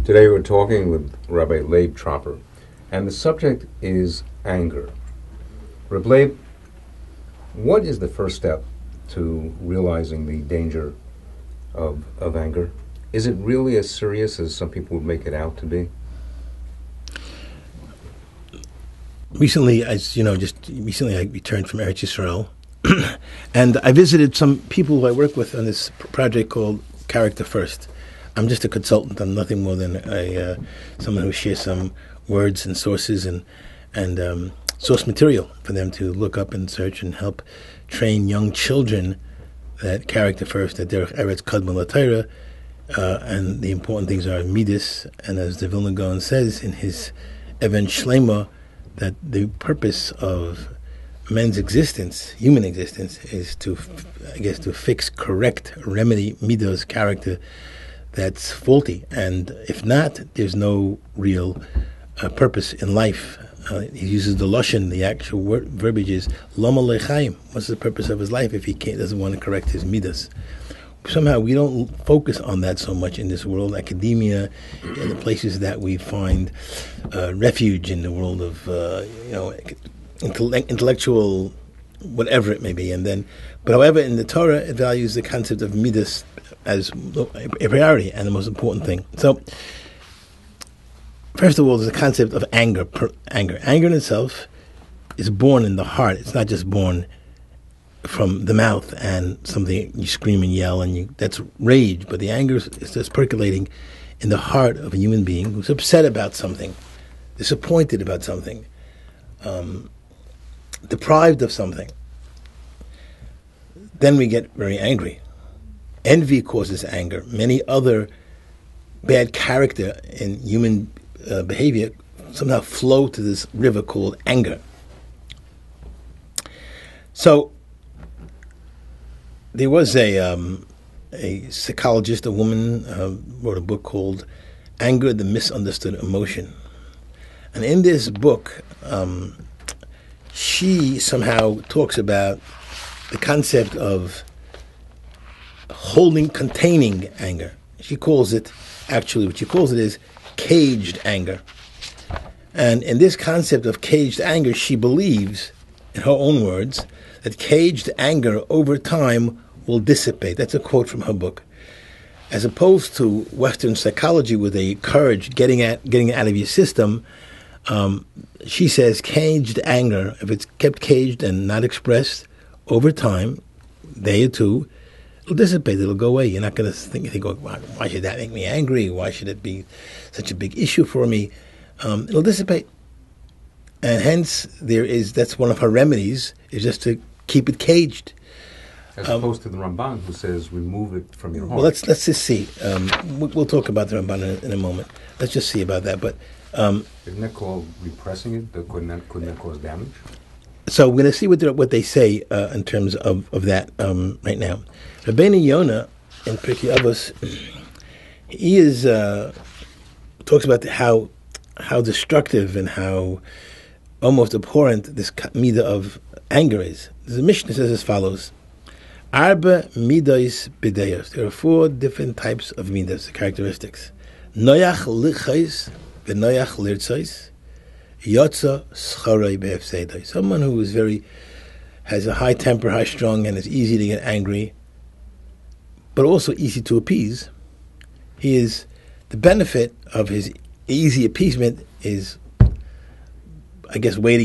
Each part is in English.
Today we're talking with Rabbi Laib Tropper, and the subject is anger. Rabbi Laib, what is the first step to realizing the danger of anger? Is it really as serious as some people would make it out to be? Recently, I returned from Eretz Yisrael, and I visited some people who I work with on this project called Character First. I'm just a consultant. I'm nothing more than someone who shares some words and sources and source material for them to look up and search and help train young children that character first, that derech eretz kadmon l'Torah, and the important things are midas. And as the Vilna Gaon says in his Even Shlema, that the purpose of men's existence, human existence, is to fix, correct, remedy midas, character that's faulty, and if not, there's no real purpose in life. He uses the lashon, the actual verbiage is lama lechaim. What's the purpose of his life if he doesn't want to correct his midas? Somehow we don't focus on that so much in this world, academia, in the places that we find refuge in the world of intellectual, whatever it may be. But however, in the Torah, it values the concept of midas as a priority and the most important thing. So, first of all, there's a concept of anger. Anger in itself is born in the heart. It's not just born from the mouth and something you scream and yell that's rage. But the anger is just percolating in the heart of a human being who's upset about something, disappointed about something, deprived of something. Then we get very angry. Envy causes anger. Many other bad character in human behavior somehow flow to this river called anger. So there was a psychologist, a woman, wrote a book called Anger, the Misunderstood Emotion. And in this book, she somehow talks about the concept of containing anger. She calls it, actually, what she calls it is caged anger. And in this concept of caged anger, she believes, in her own words, that caged anger over time will dissipate. That's a quote from her book. As opposed to Western psychology, where they encourage getting it out of your system, she says caged anger, if it's kept caged and not expressed over time, day or two, it'll dissipate. It'll go away. You're not going to think, why should that make me angry? Why should it be such a big issue for me? It'll dissipate. And hence, that's one of her remedies, is just to keep it caged. As opposed to the Ramban, who says, remove it from your heart. Well, let's just see. We'll talk about the Ramban in a moment. Let's just see about that. But isn't that called repressing it? Couldn't that cause damage? So we're going to see what they say in terms of that right now. Rabbeinu Yonah in Pirkei Avos, he talks about how destructive and how almost abhorrent this midah of anger is. The Mishnah says as follows: Arba midas bideyos. There are 4 different types of midas, characteristics. Noyach lichais v'noyach lirtzais. Yotza scharei be'efsedai. Someone who has a high temper, high strung, and is easy to get angry, but also easy to appease. The benefit of his easy appeasement is, I guess, weighed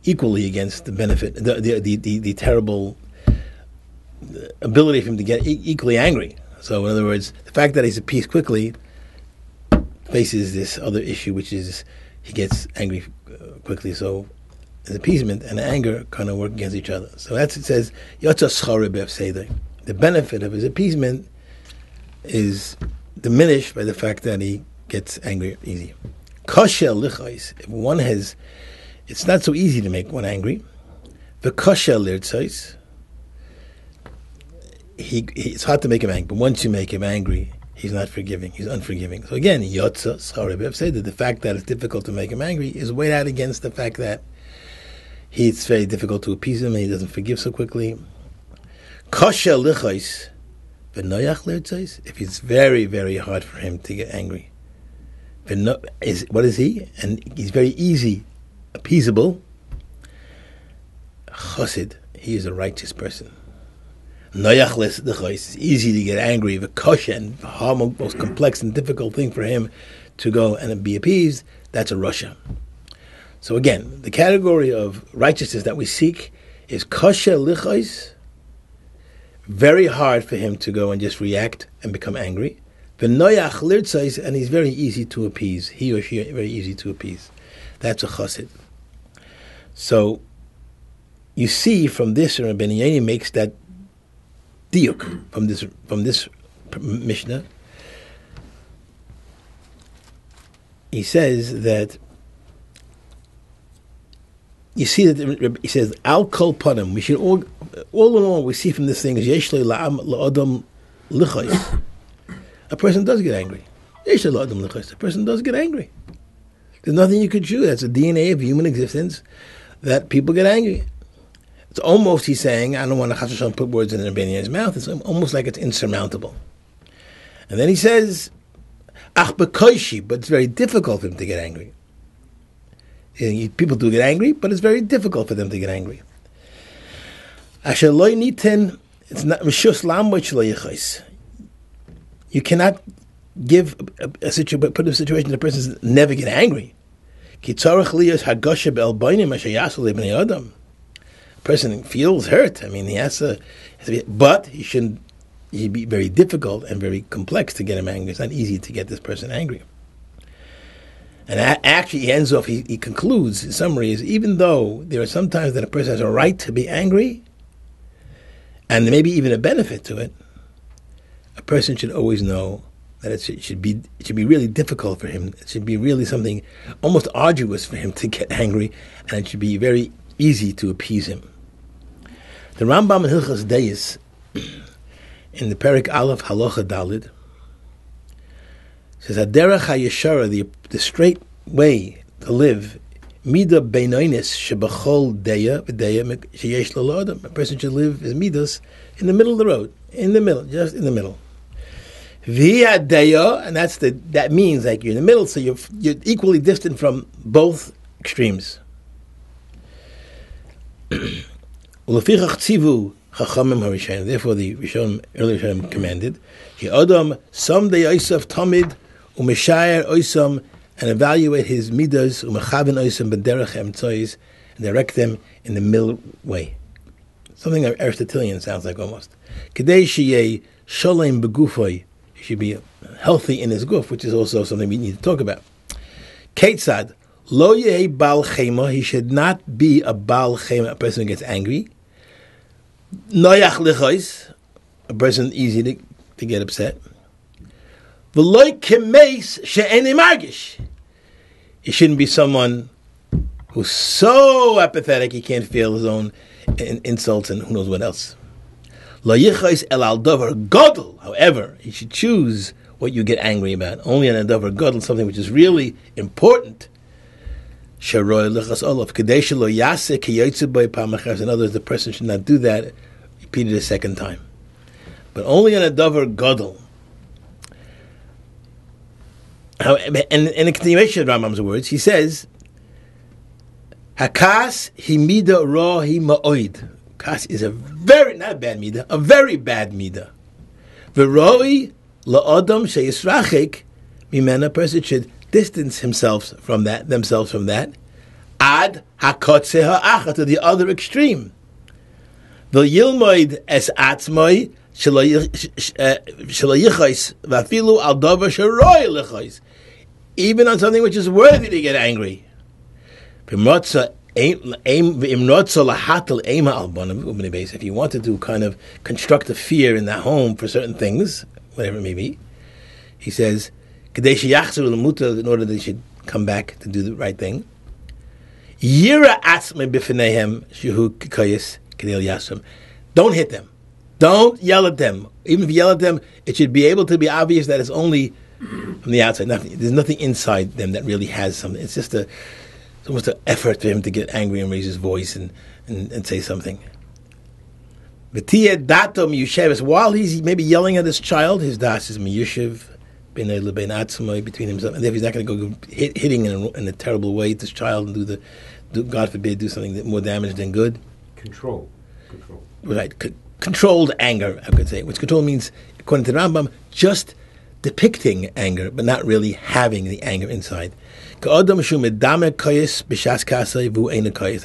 equally against the benefit, the terrible ability for him to get equally angry. So in other words, the fact that he's appeased quickly faces this other issue, which is he gets angry quickly. So his appeasement and anger kind of work against each other. So that's, it says, Yotza schare be'efsedai. The benefit of his appeasement is diminished by the fact that he gets angry easy. Kosher lichais. If one has, it's not so easy to make one angry. The kosher lirtzais. It's hard to make him angry, but once you make him angry, he's not forgiving. He's unforgiving. So again, Yotza Schare Be'efsedai, the fact that it's difficult to make him angry is weighed out against the fact that it's very difficult to appease him and he doesn't forgive so quickly. Kosher lichais v'noyach lirtzais. If it's very, very hard for him to get angry, What is he? And he's very easy, appeasable. Chassid, he is a righteous person. It's easy to get angry. V'kosha, and the most complex and difficult thing for him to go and be appeased, that's a rasha. So again, the category of righteousness that we seek is kosha lichos, very hard for him to go and just react and become angry. V'noyach lirtzos, and he's very easy to appease. He or she very easy to appease. That's a chassid. So you see from this, Rabbi Yoni makes that diuk from this Mishnah. He says that you see that he says al kol panim. We should all in all we see from this thing is yeshlei la'am la'adam lichos. A person does get angry. Yeshlei la'adam lichos. A person does get angry. There's nothing you could do. That's a DNA of human existence that people get angry. It's almost, he's saying, I don't want to put words in Rabbeini's mouth, it's almost like it's insurmountable. And then he says, ach bekoishi, but it's very difficult for him to get angry. People do get angry, but it's very difficult for them to get angry. Asher loy niten, it's not mishus lamot shelo yichos. You cannot give put a situation that a person never get angry. Ki tzarech liyos hagosha be'elbainim asher yasu lebnei adam. Person feels hurt. I mean, he has to be, but he'd be very difficult and very complex to get him angry. It's not easy to get this person angry. And actually, he ends off, he concludes, his summary is, even though there are some times that a person has a right to be angry, and there may be even a benefit to it, a person should always know that it should be really difficult for him. It should be really something almost arduous for him to get angry, and it should be very easy to appease him. The Rambam in Hilchos Deis, in the Perek Aleph Halacha Dalid, says, "Haderech hayeshara, the straight way to live, mida beinonis shebachol deya v'deya sheyesh lo adam." A person should live his midas in the middle of the road, just in the middle. Via deya, and that means like you're in the middle, so you're equally distant from both extremes. Therefore, the early Rishonim commanded, Adam someday Osav Tamid u'Meshayer Osam, and evaluate his midas u'Mechaven Osam b'derech emtzois, and direct them in the middle way. Something Aristotelian sounds like almost. Kedei sheyeh sholem begufoi, he should be healthy in his guf, which is also something we need to talk about. Ketzad lo yeh bal chema, he should not be a bal chema, a person who gets angry. Noyach lichos, a person easy to get upset. V'loy kemeis she'enei margish, he shouldn't be someone who's so apathetic he can't feel his own insults and who knows what else. Lo yichos el al davar gadol, however, he should choose what you get angry about. Only on a davar gadol, something which is really important. In other words, the person should not do that, repeat it a second time. But only on a davar gadol. And in the continuation of Rambam's words, he says, Hakas himida ra hi ma'oid. Kas is a very, not a bad midah, a very bad midah. V'roi la'adam sheyisrachik mimena, person should distance themselves from that, ad hakotze ha'acha, to the other extreme. V'yilmoid es atzmoi shelo yichos v'afilu al davar sheroi lichos, even on something which is worthy to get angry. If you wanted to kind of construct a fear in that home for certain things, whatever it may be, he says, in order that they should come back to do the right thing. Don't hit them. Don't yell at them. Even if you yell at them, it should be able to be obvious that it's only from the outside. There's nothing inside them that really has something. It's just it's almost an effort for him to get angry and raise his voice and say something. While he's maybe yelling at his child, his das is miyushiv, between himself, and if he's not going to go hitting in a terrible way this child and God forbid, do something that more damage than good. Control. Right. Controlled anger, I could say. Which control means, according to the Rambam, just depicting anger, but not really having the anger inside. Like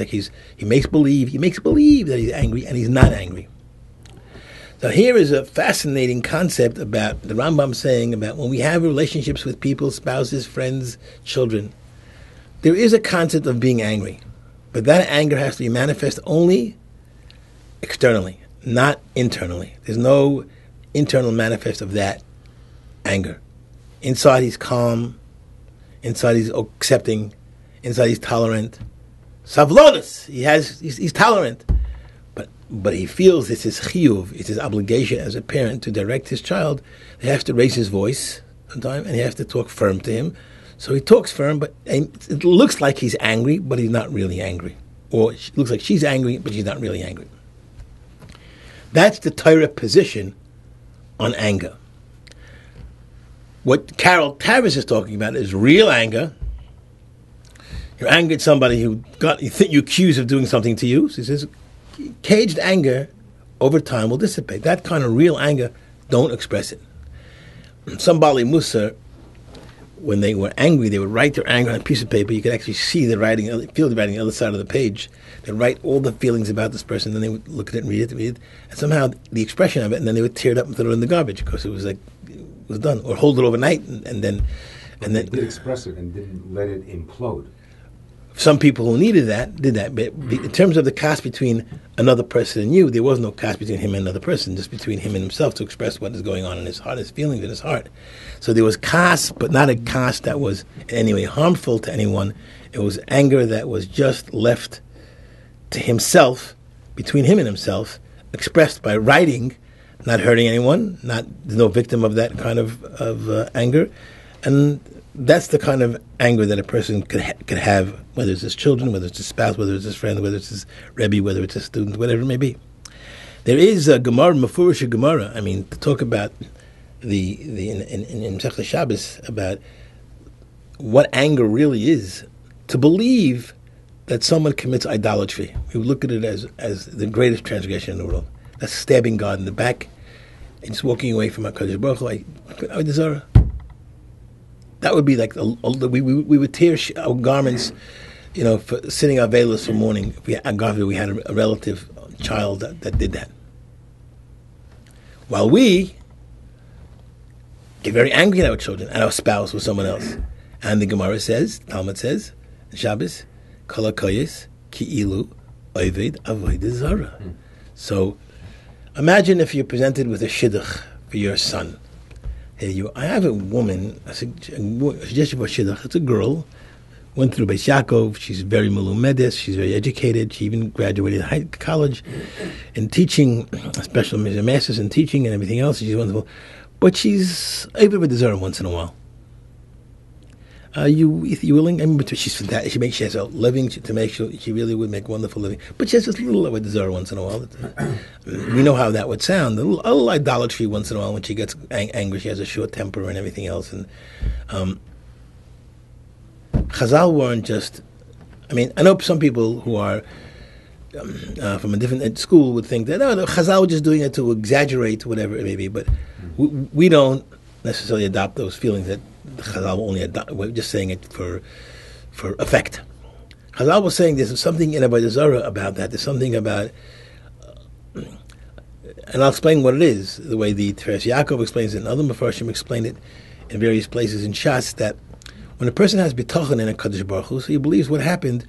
he makes believe that he's angry, and he's not angry. So here is a fascinating concept about the Rambam saying about when we have relationships with people, spouses, friends, children, there is a concept of being angry, but that anger has to be manifest only externally, not internally. There's no internal manifest of that anger. Inside he's calm, inside he's accepting, inside he's tolerant. Savlodus, he's tolerant. But he feels it's his chiyuv, it's his obligation as a parent to direct his child. He has to raise his voice sometimes, and he has to talk firm to him. So he talks firm, but it looks like he's angry, but he's not really angry. Or it looks like she's angry, but she's not really angry. That's the Torah position on anger. What Carol Tavis is talking about is real anger. You're angry at somebody you think you accuse of doing something to you. So he says, caged anger over time will dissipate. That kind of real anger, don't express it. Some Bali Musa, when they were angry, they would write their anger on a piece of paper. You could actually see the writing, feel the writing on the other side of the page. They'd write all the feelings about this person, then they would look at it and read it, and somehow the expression of it, and then they would tear it up and throw it in the garbage because it was like it was done, or hold it overnight and then. They did express it and didn't let it implode. Some people who needed that did that, but in terms of the cast between another person and you, there was no cast between him and another person, just between him and himself to express what is going on in his heart, his feelings in his heart. So there was cast, but not a cast that was in any way harmful to anyone. It was anger that was just left to himself, between him and himself, expressed by writing, not hurting anyone, there's no victim of that kind of anger, and that's the kind of anger that a person could have, whether it's his children, whether it's his spouse, whether it's his friend, whether it's his Rabbi, whether it's his student, whatever it may be. There is a Gemara, Mefurish Gemara, to talk about in Masechta Shabbos, about what anger really is. To believe that someone commits idolatry, we would look at it as the greatest transgression in the world. That's stabbing God in the back and just walking away from HaKadosh Baruch Hu. That would be like we would tear our garments, for sitting our veilers for mourning. If we had a relative child that did that. While we get very angry at our children and our spouse or someone else, and the Gemara says, Talmud says, Shabbos, Kol HaKoyes Ki'ilu Oved Avodah Zara. So, imagine if you're presented with a shidduch for your son. I have a woman, it's a girl, went through Beis Yaakov, she's very melumedes, she's very educated, she even graduated college in teaching, a master's in teaching and everything else, she's wonderful, but she's able to deserve once in a while. You willing? She's fantastic. She has a living to make sure she really would make a wonderful living. But she has this little desire once in a while. We know how that would sound. A little idolatry once in a while when she gets angry. She has a short temper and everything else. And Chazal weren't just. I know some people who are from a different school would think that Chazal were just doing it to exaggerate whatever it may be. But we don't necessarily adopt those feelings that Chazal only we're just saying it for effect. Chazal was saying there's something in Avodah Zarah about that. There's something about, and I'll explain what it is. The way the Teres Yaakov explains it, and other Mefarshim explain it in various places in Shas, that when a person has bitachon in a Kadosh Baruch Hu, so he believes what happened,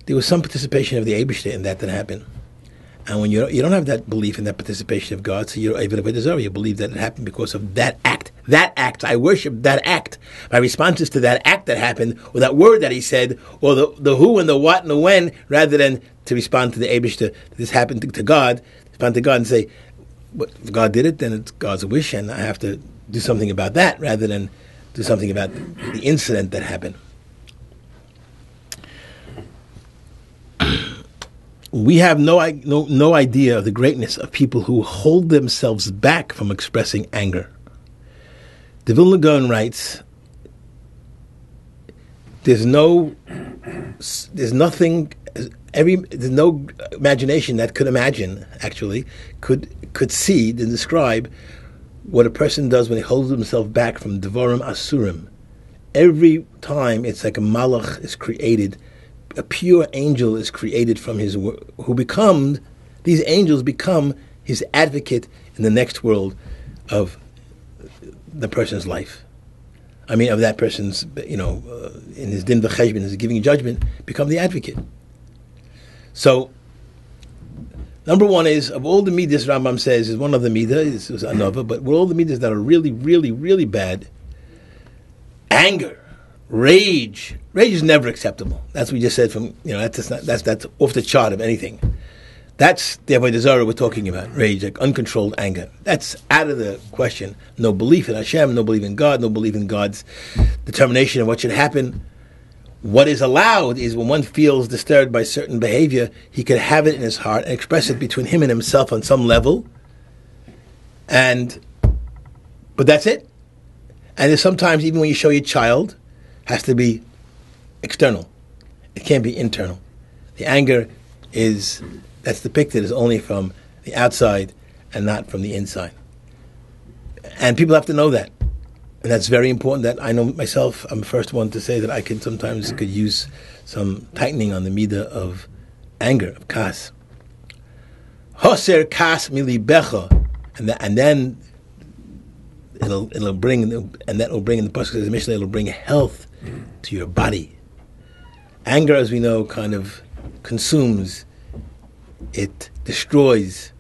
there was some participation of the Eibishter in that happened. And when you don't have that belief in that participation of God, so you're Avodah Zarah, you believe that it happened because of that act. That act, I worship that act. My responses to that act that happened, or that word that he said, or the who and the what and the when, rather than to respond to the Eibishter, this happened to God, respond to God and say, well, if God did it, then it's God's wish, and I have to do something about that, rather than do something about the incident that happened. We have no idea of the greatness of people who hold themselves back from expressing anger. The Vilna Gaon writes, there's no imagination that could imagine, actually, could see and describe what a person does when he holds himself back from Devarim Asurim. Every time it's like a malach is created, a pure angel is created from his work, these angels become his advocate in the next world of the person's life. I mean, of that person's, in his din v'cheshbon, his giving judgment, become the advocate. So, number one is, of all the midas, Rambam says, is one of the midas, this was another, but all the midas that are really, really, really bad, anger, rage is never acceptable. That's what we just said from, that's off the chart of anything. That's the Avodah Zarah we're talking about, rage, like uncontrolled anger. That's out of the question. No belief in Hashem, no belief in God, no belief in God's determination of what should happen. What is allowed is when one feels disturbed by certain behavior, he can have it in his heart and express it between him and himself on some level. But that's it. And there's sometimes, even when you show your child, has to be external. It can't be internal. The anger that's depicted is only from the outside and not from the inside. And people have to know that. And that's very important. That I know myself, I'm the first one to say that I sometimes could use some tightening on the midah of anger, of kas. Hoser kas milibecha. And then it'll bring, and that will bring, in the pasuk says the Mishnah, it'll bring health to your body. Anger, as we know, kind of consumes. It destroys.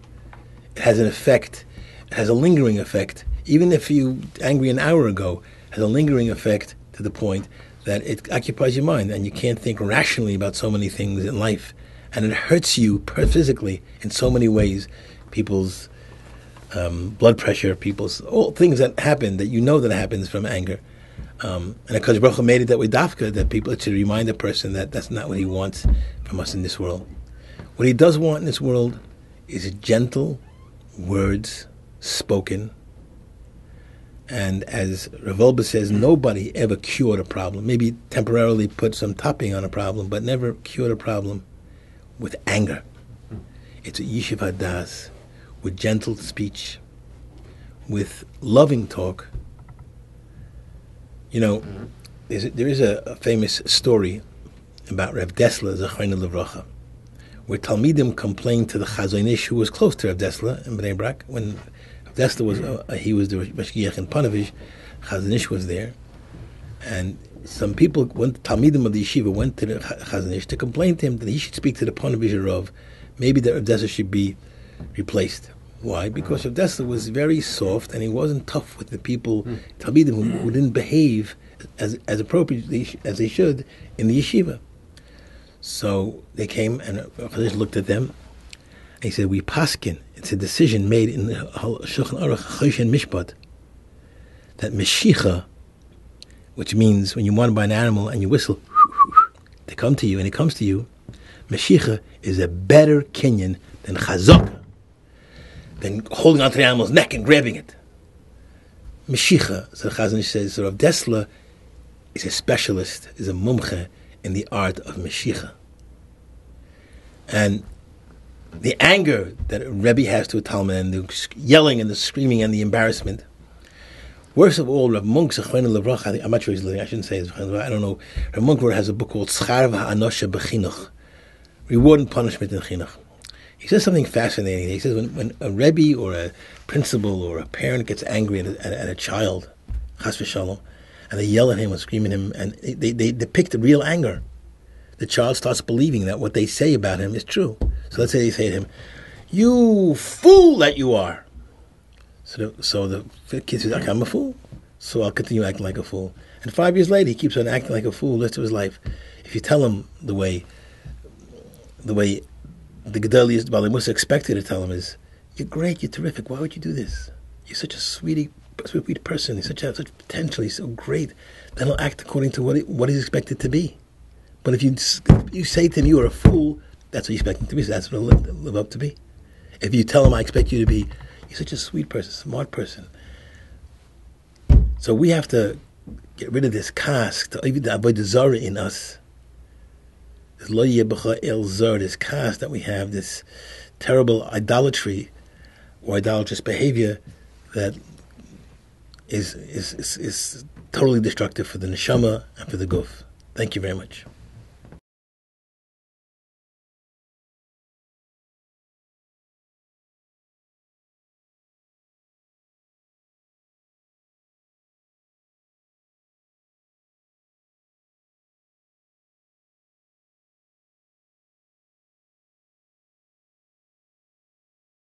It has an effect. It has a lingering effect. Even if you angry an hour ago, it has a lingering effect to the point that it occupies your mind and you can't think rationally about so many things in life. And it hurts you physically in so many ways. People's blood pressure, all things that happen that that happens from anger. And HaKadosh Baruch Hu made it that way, dafka, that people to remind a person that that's not what he wants from us in this world. What he does want in this world is gentle words spoken. And as Revolba says, nobody ever cured a problem. Maybe temporarily put some topping on a problem, but never cured a problem with anger. It's a yishuv hadas, with gentle speech, with loving talk. There is a famous story about Rav Dessler, Zechariah Levracha, where Talmidim complained to the Chazon Ish, who was close to Rav Dessler in Bnei Brak. When Rav Dessler was, he was the Mashgiach in Panovich, Chazon Ish was there, and some people, Talmidim of the yeshiva, went to the Chazon Ish to complain to him that he should speak to the Panovich Rav. Maybe that Rav Dessler should be replaced. Why? Because Rav Dessler was very soft and he wasn't tough with the people, Talmidim, who didn't behave as appropriately as they should in the yeshiva. So they came and Chazon Ish looked at them and he said, we paskin, it's a decision made in the Shulchan Aruch Choshen Mishpat, that Meshicha, which means when you want to buy an animal and you whistle, they come to you and it comes to you, Meshicha is a better kinyan than Chazaka, than holding onto the animal's neck and grabbing it. Meshicha, so Chazon Ish says, so Rav Dessler is a specialist, is a mumche in the art of Meshicha. And the anger that a Rebbe has to a Talmud, and the yelling and the screaming and the embarrassment. Worst of all, Rav Munk, Zechariah Levracha, I'm not sure he's living, I shouldn't say it, I don't know. Rav Munk has a book called Schar v'Anosha b'Chinuch, Reward and Punishment in Chinuch. He says something fascinating. He says when a Rebbe or a principal or a parent gets angry at a child, chas v'shalom, and they yell at him and scream at him, and they depict real anger, the child starts believing that what they say about him is true. So let's say they say to him, "You fool that you are." So the kid says, "Okay, I'm a fool, so I'll continue acting like a fool." And 5 years later, he keeps on acting like a fool the rest of his life. If you tell him the way the Gedalius Baalei Mussar expected to tell him is, "You're great, you're terrific. Why would you do this? You're such a sweet person. You're such potential. You're so great." Then he'll act according to what he's expected to be. But if you say to him, "You are a fool," that's what you expect him to be. So that's what he'll live up to be. If you tell him, "I expect you to be, you're such a sweet person, smart person," So we have to get rid of this cask, even the avodah zarah in us. This lo yeh b'cha el zar, this cask that we have, this terrible idolatry or idolatrous behavior that is totally destructive for the neshama and for the guf. Thank you very much.